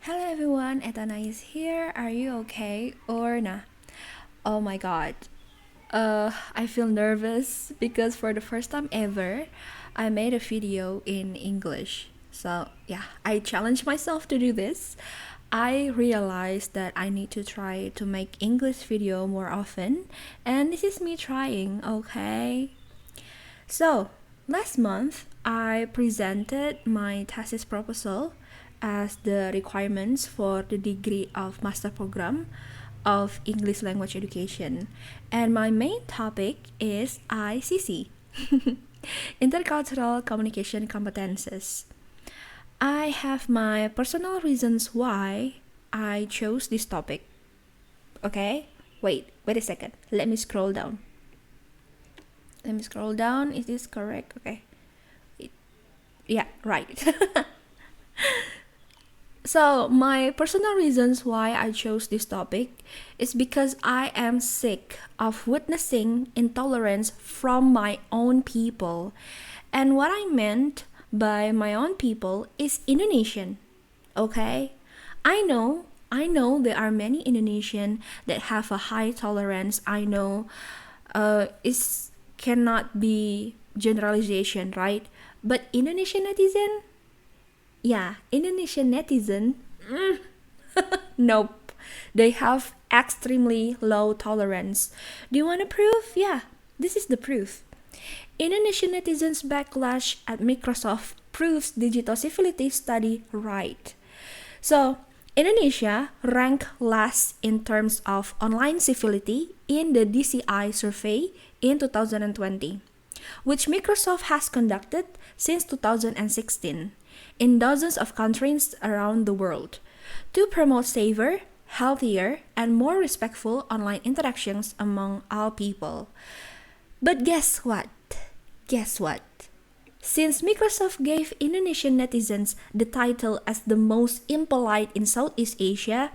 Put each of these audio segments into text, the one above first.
Hello everyone, Etana is here. Are you okay or nah? Oh my god. I feel nervous because for the first time ever, I made a video in English. So, yeah, I challenged myself to do this. I realized that I need to try to make English video more often, and this is me trying, okay? So, last month, I presented my thesis proposal as the requirements for the degree of master program of English language education. And my main topic is ICC, Intercultural Communication Competences. I have my personal reasons why I chose this topic. Okay? Wait a second. Let me scroll down. Is this correct? Okay. Yeah, right. So, my personal reasons why I chose this topic is because I am sick of witnessing intolerance from my own people. And what I meant by my own people is Indonesian. Okay? I know there are many Indonesian that have a high tolerance. I know it cannot be generalization, right? But Indonesian netizen, Indonesian netizen, nope. They have extremely low tolerance. Do you want a proof? Yeah, this is the proof. Indonesian netizens' backlash at Microsoft proves digital civility study right. So, Indonesia ranked last in terms of online civility in the DCI survey in 2020, which Microsoft has conducted since 2016 in dozens of countries around the world to promote safer, healthier, and more respectful online interactions among all people. But guess what? Guess what? Since Microsoft gave Indonesian netizens the title as the most impolite in Southeast Asia,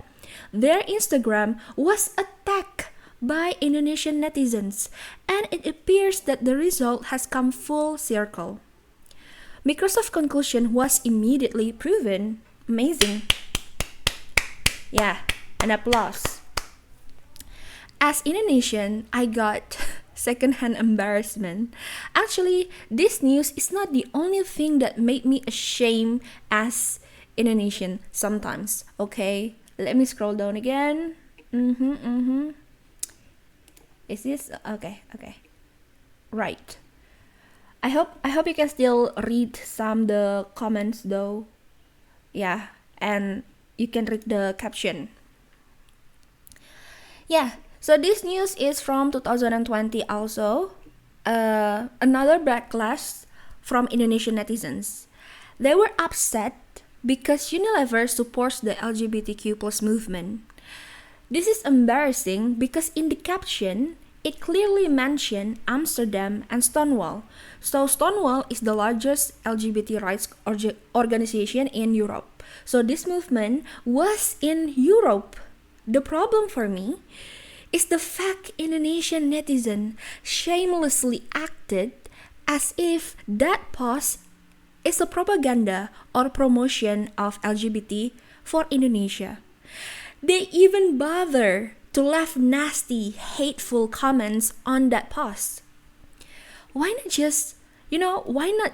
their Instagram was attacked by Indonesian netizens, and it appears that the result has come full circle. Microsoft's conclusion was immediately proven. Amazing. Yeah, an applause. As Indonesian, I got secondhand embarrassment. Actually, this news is not the only thing that made me ashamed as Indonesian sometimes. Okay, let me scroll down again. Is this okay? Right. I hope you can still read some the comments though. Yeah, and you can read the caption. Yeah, so this news is from 2020 also. Another backlash from Indonesian netizens. They were upset because Unilever supports the LGBTQ plus movement. This is embarrassing because in the caption, it clearly mentioned Amsterdam and Stonewall. So Stonewall is the largest LGBT rights organization in Europe. So this movement was in Europe. The problem for me is the fact Indonesian netizen shamelessly acted as if that post is a propaganda or promotion of LGBT for Indonesia. They even bother to leave nasty, hateful comments on that post. Why not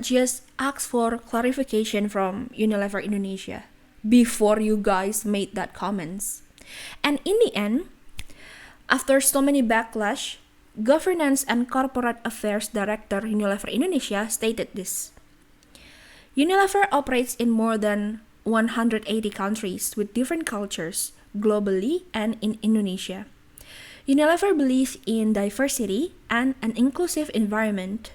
just ask for clarification from Unilever Indonesia before you guys made that comments? And in the end, after so many backlash, Governance and Corporate Affairs Director Unilever Indonesia stated this. Unilever operates in more than 180 countries with different cultures, globally and in Indonesia. Unilever believes in diversity and an inclusive environment.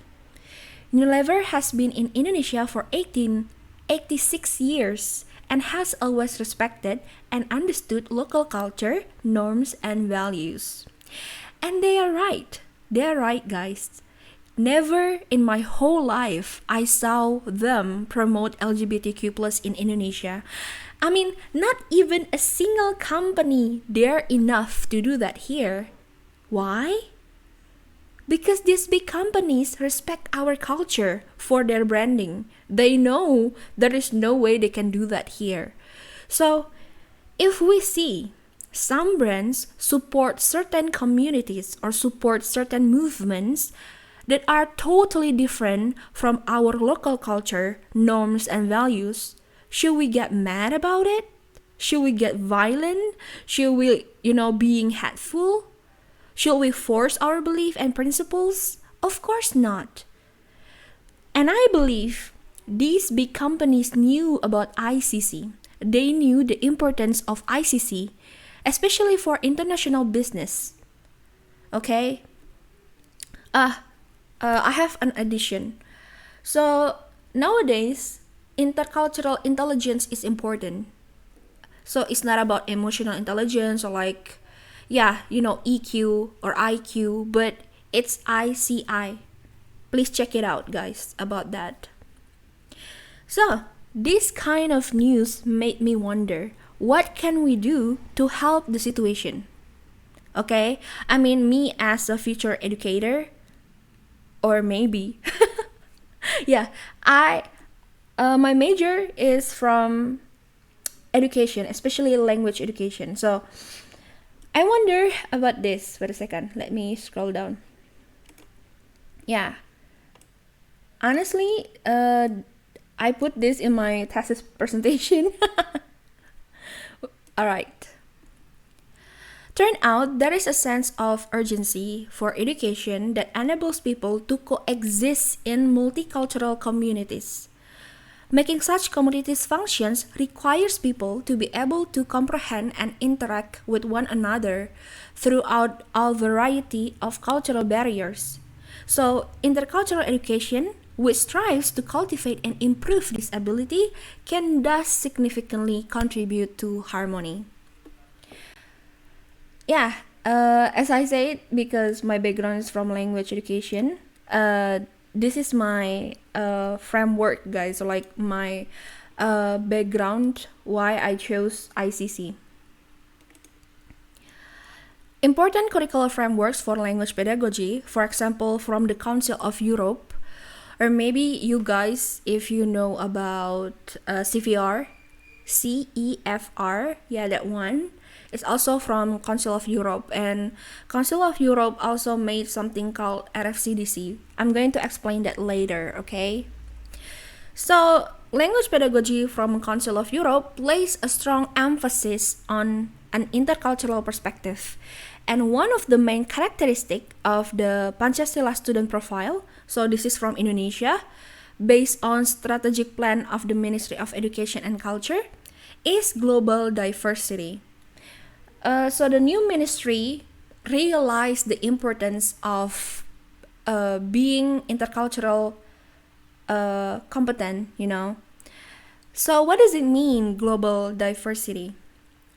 Unilever has been in Indonesia for 86 years and has always respected and understood local culture, norms, and values. And they are right. They are right, guys. Never in my whole life I saw them promote LGBTQ plus in Indonesia. I mean, not even a single company dare enough to do that here. Why? Because these big companies respect our culture for their branding. They know there is no way they can do that here. So, If we see some brands support certain communities or support certain movements that are totally different from our local culture, norms, and values, should we get mad about it? Should we get violent? Should we, being hateful? Should we force our belief and principles? Of course not. And I believe these big companies knew about ICC. They knew the importance of ICC, especially for international business. Okay? I have an addition. So, nowadays, intercultural intelligence is important. So, it's not about emotional intelligence or EQ or IQ, but it's ICI. Please check it out, guys, about that. So, this kind of news made me wonder, what can we do to help the situation? Okay? I mean, me as a future educator, or maybe, yeah, my major is from education, especially language education. So, I wonder about this. Wait a second, let me scroll down. Yeah. Honestly, I put this in my thesis presentation. Alright. Turn out there is a sense of urgency for education that enables people to coexist in multicultural communities. Making such communities functions requires people to be able to comprehend and interact with one another throughout a variety of cultural barriers. So, intercultural education, which strives to cultivate and improve this ability, can thus significantly contribute to harmony. Yeah, as I said, because my background is from language education, this is my framework, guys. So like my background, why I chose ICC. Important curricular frameworks for language pedagogy, for example, from the Council of Europe, or maybe you guys, if you know about CFR, CEFR, yeah, that one. It's also from Council of Europe, and Council of Europe also made something called RFCDC. I'm going to explain that later, okay? So, language pedagogy from Council of Europe places a strong emphasis on an intercultural perspective. And one of the main characteristics of the Pancasila student profile, so this is from Indonesia, based on strategic plan of the Ministry of Education and Culture, is global diversity. So the new ministry realized the importance of being intercultural competent, So what does it mean, global diversity?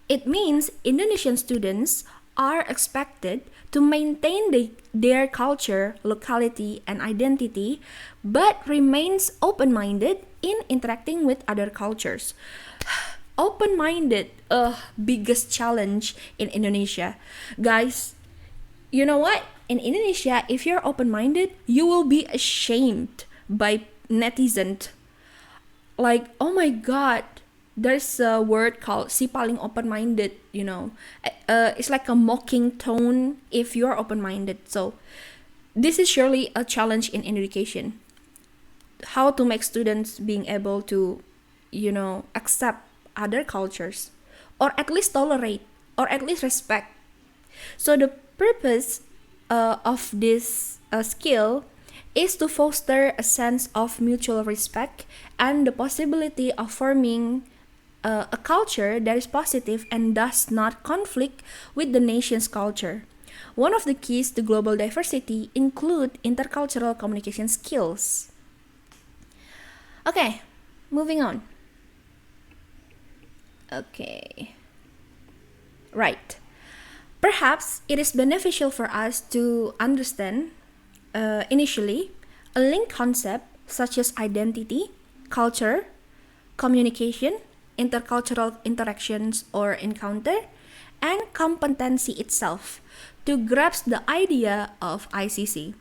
It means Indonesian students are expected to maintain their culture, locality, and identity, but remains open-minded in interacting with other cultures. Open-minded, biggest challenge in Indonesia. Guys, you know what? In Indonesia, if you're open-minded, you will be ashamed by netizens. Like, oh my god, there's a word called si paling open-minded, It's like a mocking tone if you're open-minded. So, this is surely a challenge in education. How to make students being able to, accept other cultures, or at least tolerate, or at least respect. So the purpose of this skill is to foster a sense of mutual respect and the possibility of forming a culture that is positive and does not conflict with the nation's culture. One of the keys to global diversity include intercultural communication skills. Okay, moving on. Okay. Right. Perhaps it is beneficial for us to understand initially a linked concept such as identity, culture, communication, intercultural interactions or encounter, and competency itself to grasp the idea of ICC.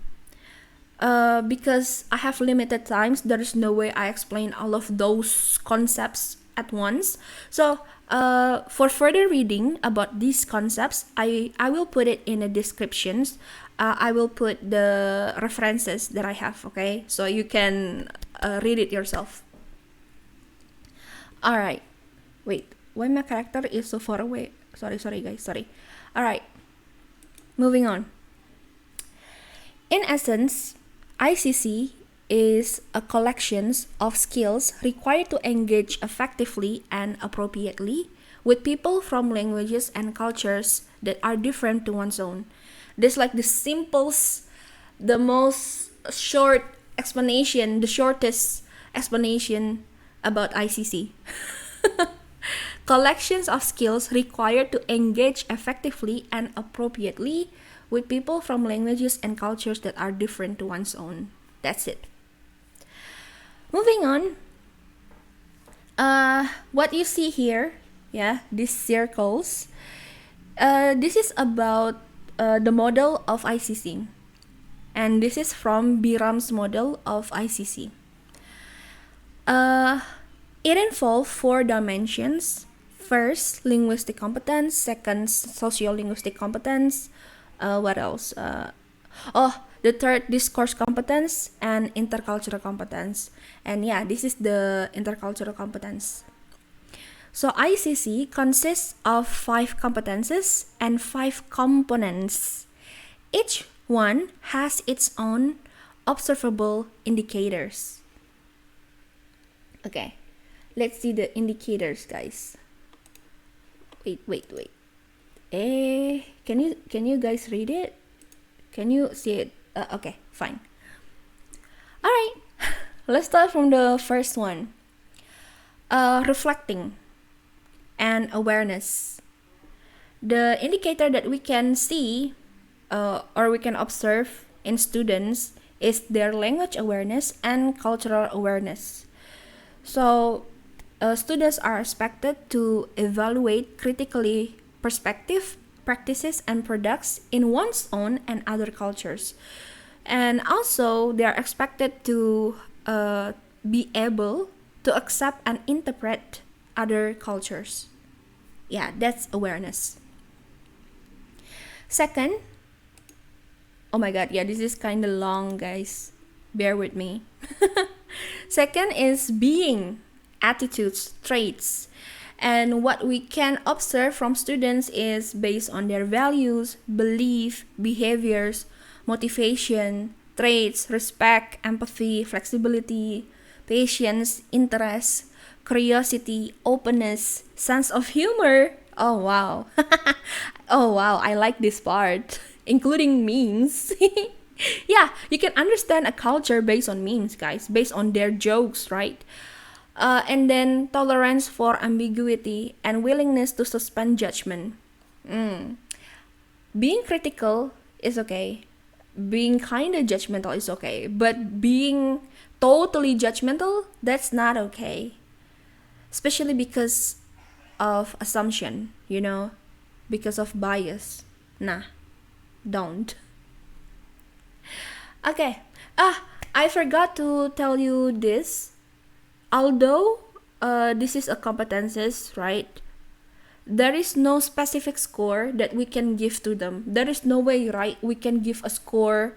Because I have limited times, there is no way I explain all of those concepts at once. So for further reading about these concepts, I will put it in the descriptions. I will put the references that I have, okay? So you can read it yourself. Alright. Wait, why my character is so far away? Sorry guys, sorry. Alright, moving on. In essence, ICC is a collection of skills required to engage effectively and appropriately with people from languages and cultures that are different to one's own. There's like the simplest, the most short explanation, the shortest explanation about ICC. Collections of skills required to engage effectively and appropriately with people from languages and cultures that are different to one's own. That's it. Moving on. What you see here, these circles. This is about the model of ICC. And this is from Byram's model of ICC. It involves 4 dimensions. First, linguistic competence. Second, socio-linguistic competence. What else? The third, discourse competence and intercultural competence. And this is the intercultural competence. So ICC consists of 5 competences and 5 components. Each one has its own observable indicators. Okay, let's see the indicators, guys. Wait. Can you guys read it? Can you see it? Okay, fine. All right, let's start from the first one. Reflecting and awareness. The indicator that we can see or we can observe in students is their language awareness and cultural awareness. So students are expected to evaluate critically perspective, practices, and products in one's own and other cultures. And also, they are expected to be able to accept and interpret other cultures. That's awareness. Second, oh my god, this is kind of long, guys. Bear with me. Second is being, attitudes, traits. And what we can observe from students is based on their values, belief, behaviors, motivation, traits, respect, empathy, flexibility, patience, interest, curiosity, openness, sense of humor. Oh wow. Oh wow, I like this part. Including memes. You can understand a culture based on memes, guys, based on their jokes, right? And then tolerance for ambiguity and willingness to suspend judgment. Being critical is okay. Being kind of judgmental is okay. But being totally judgmental, that's not okay. Especially because of assumption, because of bias. Nah, don't. Okay. I forgot to tell you this. Although this is a competences, right? There is no specific score that we can give to them. There is no way, right? We can give a score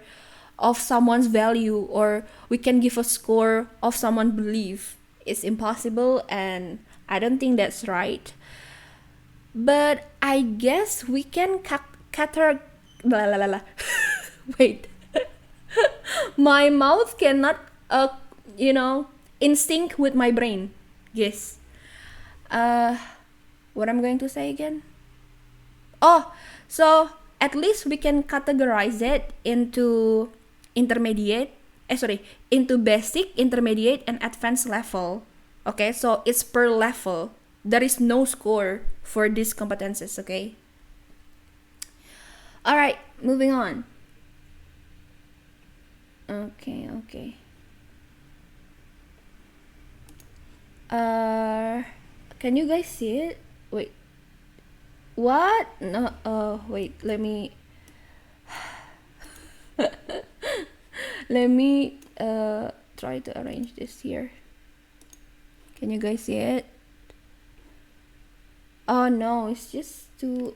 of someone's value or we can give a score of someone's belief. It's impossible and I don't think that's right. But I guess we can Wait. My mouth cannot, in sync with my brain. Yes. What I'm going to say again? So at least we can categorize it into into basic, intermediate, and advanced level. Okay, so it's per level. There is no score for these competences, okay? Alright, moving on. Okay. Can you guys see it? Wait. What? No, wait, let me let me try to arrange this here. Can you guys see it? Oh no, it's just to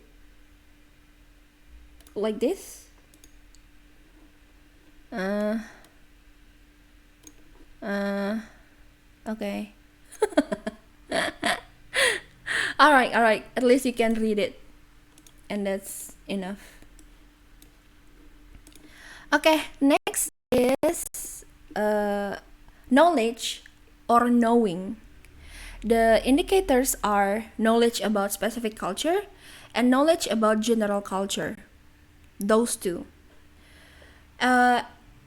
like this. Uh, okay. All right. At least you can read it, and that's enough. Okay, next is knowledge or knowing. The indicators are knowledge about specific culture and knowledge about general culture. Those two. Uh,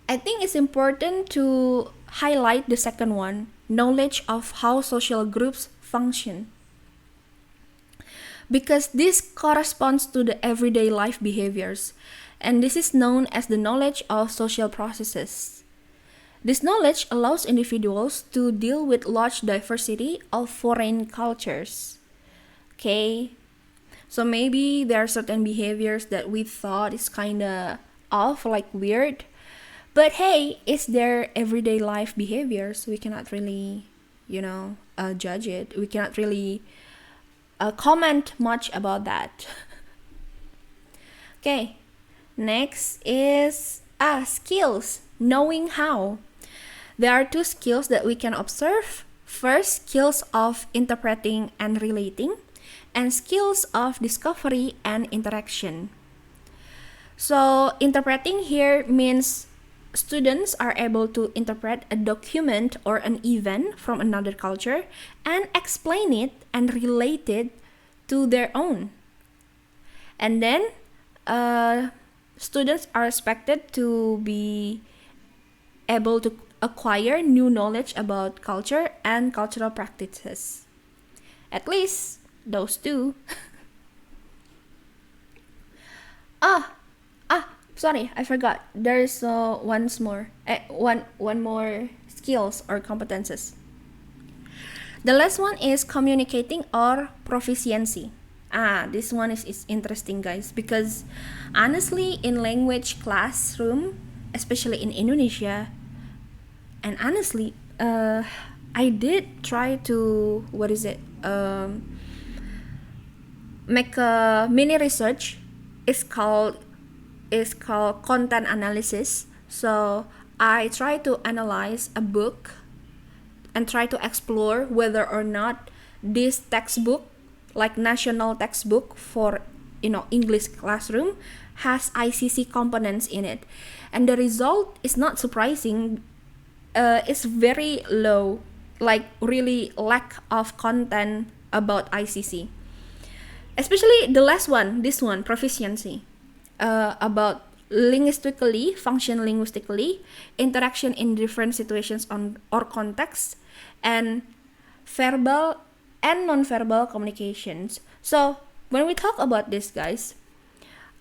I think it's important to highlight the second one, knowledge of how social groups function. Because this corresponds to the everyday life behaviors, and this is known as the knowledge of social processes. This knowledge allows individuals to deal with large diversity of foreign cultures. Okay, so maybe there are certain behaviors that we thought is kind of off, like weird, but hey, it's their everyday life behaviors. We cannot really, judge it. We cannot really comment much about that. Okay, next is skills, knowing how. There are two skills that we can observe. First, skills of interpreting and relating, and skills of discovery and interaction. So, interpreting here means students are able to interpret a document or an event from another culture and explain it and relate it to their own. And then, students are expected to be able to acquire new knowledge about culture and cultural practices. At least those two. Sorry, I forgot. There's one more skills or competences. The last one is communicating or proficiency. This one is interesting, guys, because honestly, in language classroom, especially in Indonesia, and honestly, I did try to make a mini research. It's called content analysis. So I try to analyze a book and try to explore whether or not this textbook, like national textbook for English classroom, has ICC components in it, and the result is not surprising. It's very low, like really lack of content about ICC, especially the last one, this one, proficiency, about function linguistically, interaction in different situations or contexts, and verbal and non-verbal communications. So when we talk about this, guys,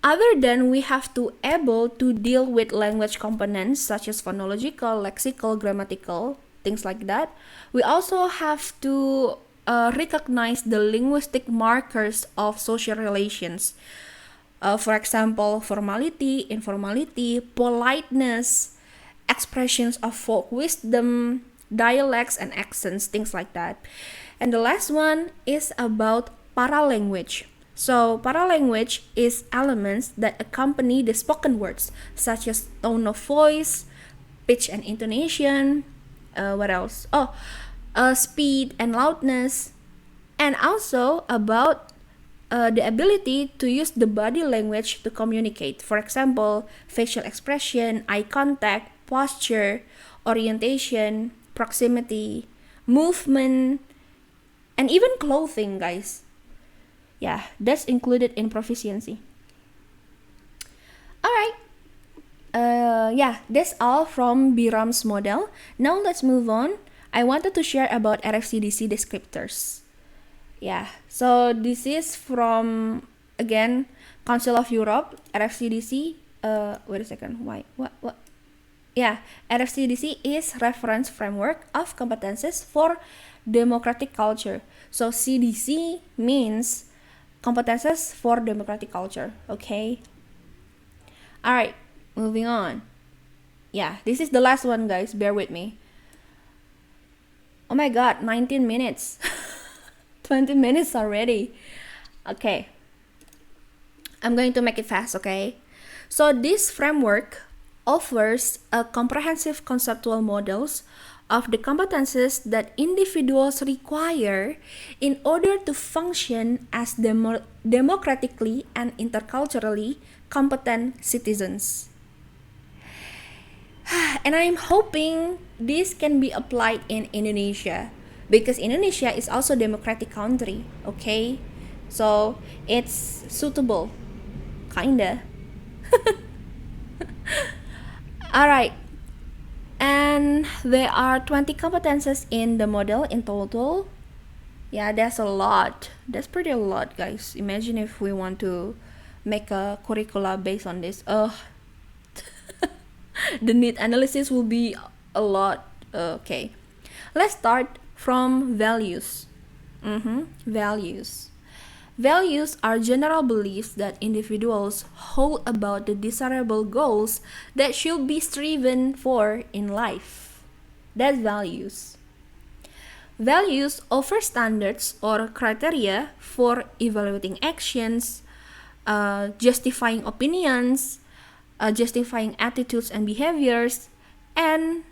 other than we have to able to deal with language components such as phonological, lexical, grammatical, things like that, we also have to recognize the linguistic markers of social relations. For example, formality, informality, politeness, expressions of folk wisdom, dialects and accents, things like that. And the last one is about paralanguage. So paralanguage is elements that accompany the spoken words, such as tone of voice, pitch and intonation, what else? Speed and loudness, and also about the ability to use the body language to communicate. For example, facial expression, eye contact, posture, orientation, proximity, movement, and even clothing, guys. Yeah, that's included in proficiency. Alright. That's all from Byram's model. Now let's move on. I wanted to share about RFCDC descriptors. Yeah, so this is from, again, Council of Europe, RFCDC. Wait a second. Why? What? Yeah, RFCDC is Reference Framework of Competences for Democratic Culture. So CDC means Competences for Democratic Culture. Okay. All right, moving on. Yeah, this is the last one, guys. Bear with me. Oh my god, 19 minutes. 20 minutes already. Okay, I'm going to make it fast, okay? So this framework offers a comprehensive conceptual models of the competences that individuals require in order to function as democratically and interculturally competent citizens. And I'm hoping this can be applied in Indonesia because Indonesia is also a democratic country, okay? So it's suitable, kinda. Alright, and there are 20 competences in the model in total. Yeah, that's a lot. That's pretty a lot, guys. Imagine if we want to make a curricula based on this. The need analysis will be a lot. Okay, let's start from values. Values. Values are general beliefs that individuals hold about the desirable goals that should be striven for in life. That's values. Values offer standards or criteria for evaluating actions, justifying opinions, justifying attitudes and behaviors, and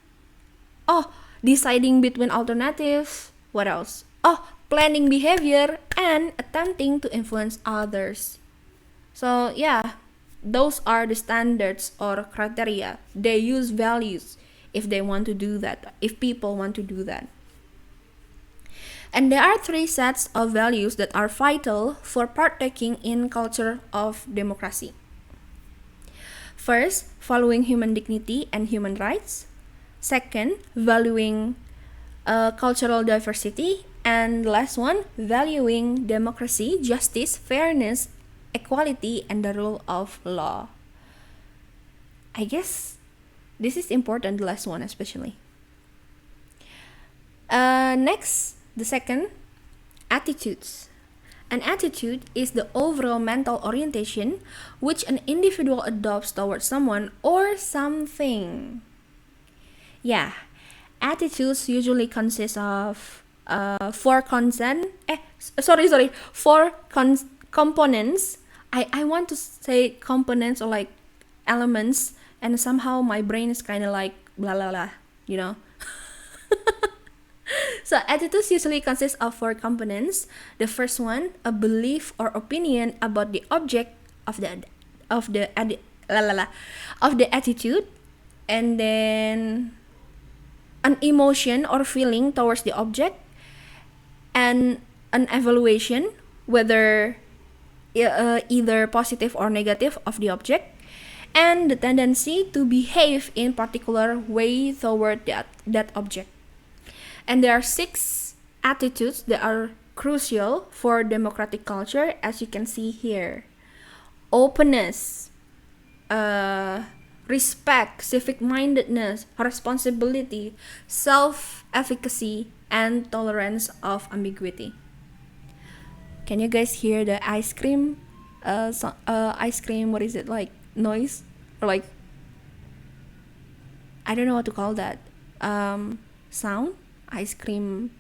deciding between alternatives. What else? Planning behavior and attempting to influence others. So yeah, those are the standards or criteria. They use values if they want to do that, if people want to do that. And there are 3 sets of values that are vital for partaking in culture of democracy. First, following human dignity and human rights. Second, valuing cultural diversity. And the last one, valuing democracy, justice, fairness, equality, and the rule of law. I guess this is important, the last one especially. Next, the second, attitudes. An attitude is the overall mental orientation which an individual adopts towards someone or something. Yeah, attitudes usually consist of 4 components. I want to say components or like elements, and somehow my brain is kind of like blah blah blah, you know. So attitudes usually consist of 4 components. The first one, a belief or opinion about the object of the attitude, and then an emotion or feeling towards the object, and an evaluation, whether either positive or negative of the object, and the tendency to behave in particular way toward that object. And there are 6 attitudes that are crucial for democratic culture, as you can see here. Openness, respect, civic-mindedness, responsibility, self-efficacy, and tolerance of ambiguity. Can you guys hear the ice cream? What is it, like noise? Or like, I don't know what to call that. Sound? Ice cream.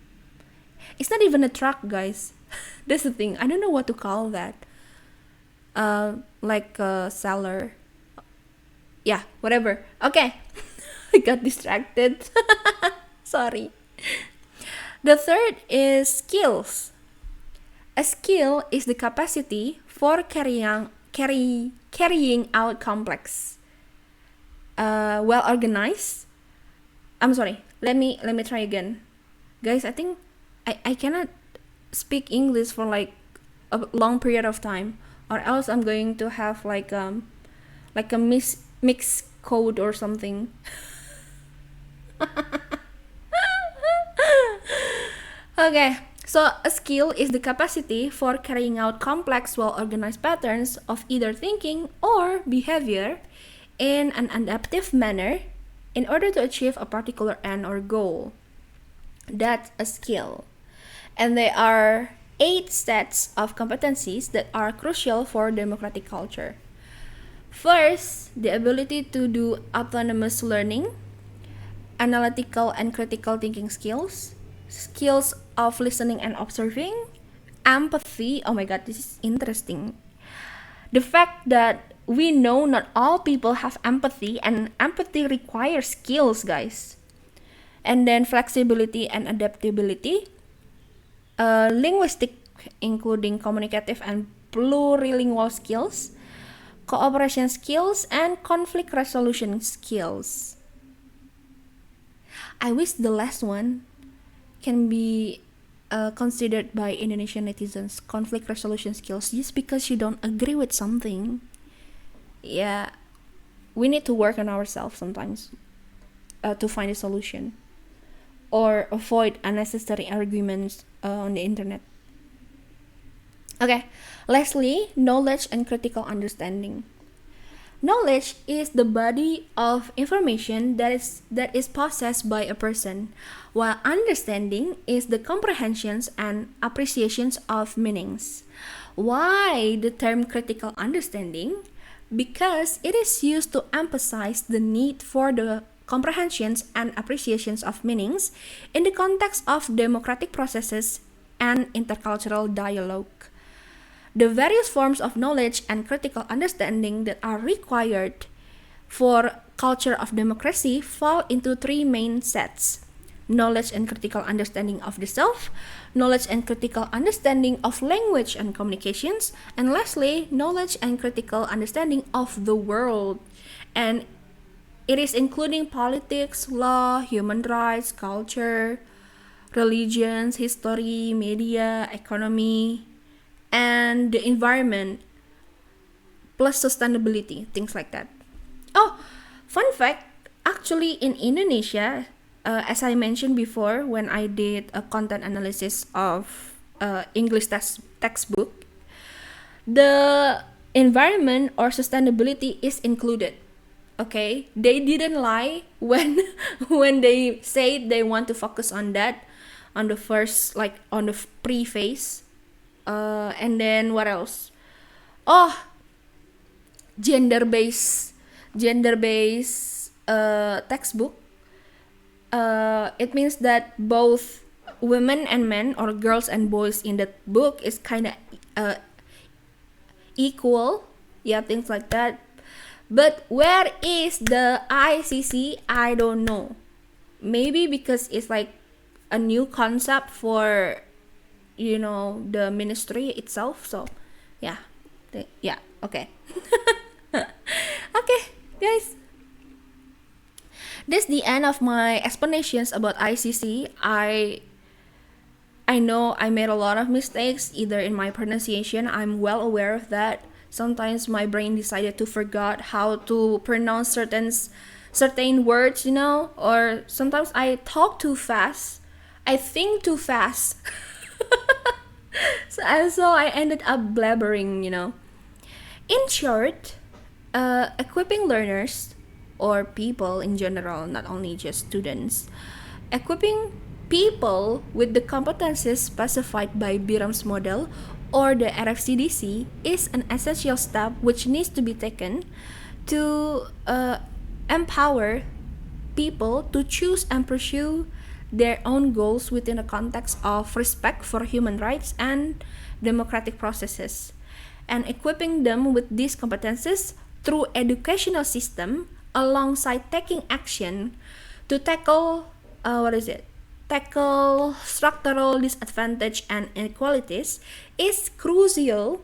It's not even a truck, guys. That's the thing. I don't know what to call that. Like a seller. Yeah, whatever. Okay. I got distracted. Sorry. The third is skills. A skill is the capacity for carrying out complex, well organized. I'm sorry. Let me try again, guys. I think I cannot speak English for like a long period of time, or else I'm going to have like a mixed code or something. Okay, so a skill is the capacity for carrying out complex, well-organized patterns of either thinking or behavior in an adaptive manner in order to achieve a particular end or goal. That's a skill. And there are 8 sets of competencies that are crucial for democratic culture. First, the ability to do autonomous learning, analytical and critical thinking skills, skills of listening and observing, empathy. Oh my god, this is interesting. The fact that we know not all people have empathy, and empathy requires skills, guys. And then flexibility and adaptability, linguistic, including communicative and plurilingual skills, cooperation skills, and conflict resolution skills. I wish the last one can be considered by Indonesian netizens, conflict resolution skills, just because you don't agree with something. Yeah, we need to work on ourselves sometimes to find a solution or avoid unnecessary arguments on the internet. Okay, lastly, knowledge and critical understanding. Knowledge is the body of information that is possessed by a person, while understanding is the comprehensions and appreciations of meanings. Why the term critical understanding? Because it is used to emphasize the need for the comprehensions and appreciations of meanings in the context of democratic processes and intercultural dialogue. The various forms of knowledge and critical understanding that are required for culture of democracy fall into three main sets: knowledge and critical understanding of the self, knowledge and critical understanding of language and communications, and lastly, knowledge and critical understanding of the world. And it is including politics, law, human rights, culture, religions, history, media, economy, and the environment, plus sustainability, things like that. Oh, fun fact, actually in Indonesia, as I mentioned before, when I did a content analysis of English textbook, the environment or sustainability is included. Okay, they didn't lie when when they say they want to focus on that on the first, like on the preface. And then what else? Oh, gender-based textbook. It means that both women and men, or girls and boys in that book, is kind of equal. Yeah, things like that. But where is the ICC? I don't know. Maybe because it's like a new concept for the ministry itself. So yeah, okay. Okay, guys, this is the end of my explanations about ICC. I know I made a lot of mistakes, either in my pronunciation. I'm well aware of that. Sometimes my brain decided to forget how to pronounce certain words, or sometimes I talk too fast. I think too fast. So I ended up blabbering. In short, equipping learners, or people in general, not only just students, equipping people with the competencies specified by Byram's model or the RFCDC is an essential step which needs to be taken to empower people to choose and pursue their own goals within the context of respect for human rights and democratic processes, and equipping them with these competences through educational system alongside taking action to tackle structural disadvantage and inequalities is crucial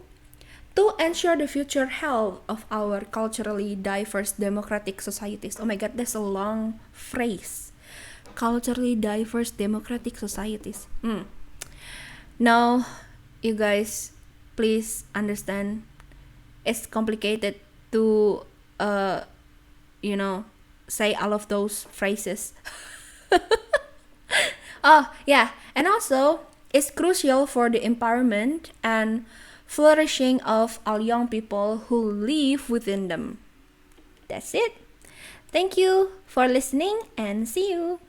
to ensure the future health of our culturally diverse democratic societies. Oh my god, that's a long phrase. Culturally diverse democratic societies. Now, you guys, please understand, it's complicated to say all of those phrases. Oh yeah, and also it's crucial for the empowerment and flourishing of all young people who live within them. That's it. Thank you for listening, and see you.